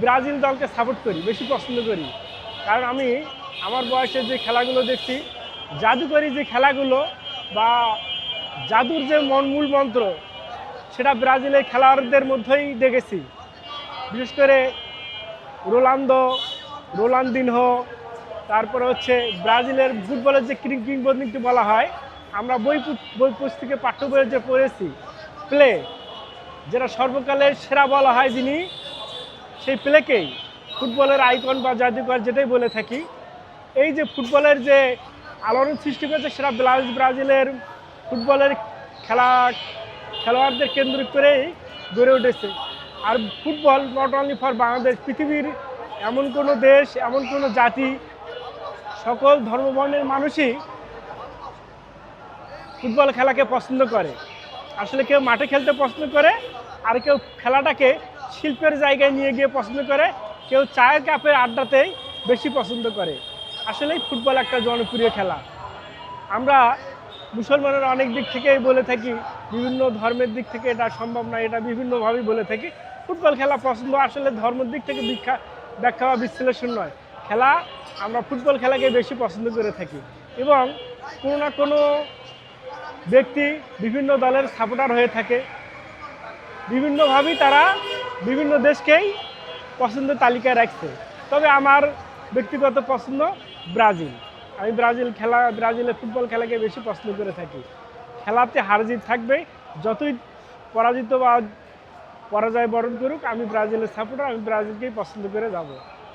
Brazil দলকে support করি, বেশি পছন্দ করি। কারণ আমি আমার বয়সে যে খেলাগুলো দেখছি, জাদুকরী যে খেলাগুলো বা জাদুর যে মূল মন্ত্র, সেটা ব্রাজিলের খেলোয়াড়দের মধ্যেই দেখেছি। বিশেষ করে রোনালদো, রোনালদিনহো, তারপরে হচ্ছে ব্রাজিলের ফুটবলের যে কিংবদন্তি বলা হয়, আমরা বই পুস্তকে পাঠ্য বইয়ে যে পড়েছি, প্লে, যেটা সর্বকালের সেরা বলা হয় যিনি, সেই প্লেকেই ফুটবলের আইকন বা জাদুকর যেটাই বলে থাকি। এই যে ফুটবলের যে আলোড়ন সৃষ্টি করেছে, সেটা ব্রাজিলের ফুটবলের খেলোয়াড়দের কেন্দ্র করেই গড়ে উঠেছে। আর football not only for Bangladesh, পৃথিবীর এমন কোনো দেশ, এমন কোনো জাতি, সকল ধর্মবর্ণের মানুষই ফুটবল খেলাকে পছন্দ করে। আসলে কেউ মাঠে খেলতে পছন্দ করে, আর কেউ খেলাটাকে শিল্পের জায়গায় নিয়ে গিয়ে পছন্দ করে, কেউ চায়ের কাপের আড্ডাতেই বেশি পছন্দ করে। আসলেই ফুটবল একটা জনপ্রিয় খেলা। আমরা মুসলমানের অনেক দিক থেকেই বলে থাকি, বিভিন্ন ধর্মের দিক থেকে এটা সম্ভব নয়, এটা বিভিন্নভাবেই বলে থাকি। ফুটবল খেলা পছন্দ আসলে ধর্মের দিক থেকে ব্যাখ্যা বা বিশ্লেষণ নয়। খেলা, আমরা ফুটবল খেলাকে বেশি পছন্দ করে থাকি। এবং কোনো না কোনো ব্যক্তি বিভিন্ন দলের সাপোর্টার হয়ে থাকে, বিভিন্নভাবেই তারা বিভিন্ন দেশকেই পছন্দের তালিকায় রাখছে। তবে আমার ব্যক্তিগত পছন্দ ব্রাজিল। আমি ব্রাজিলের ফুটবল খেলাকে বেশি পছন্দ করে থাকি। খেলাতে হার জিত থাকবে, যতই পরাজিত বা পরাজয় বরণ করুক, আমি ব্রাজিলের সাপোর্টার, আমি ব্রাজিলকেই পছন্দ করে যাব।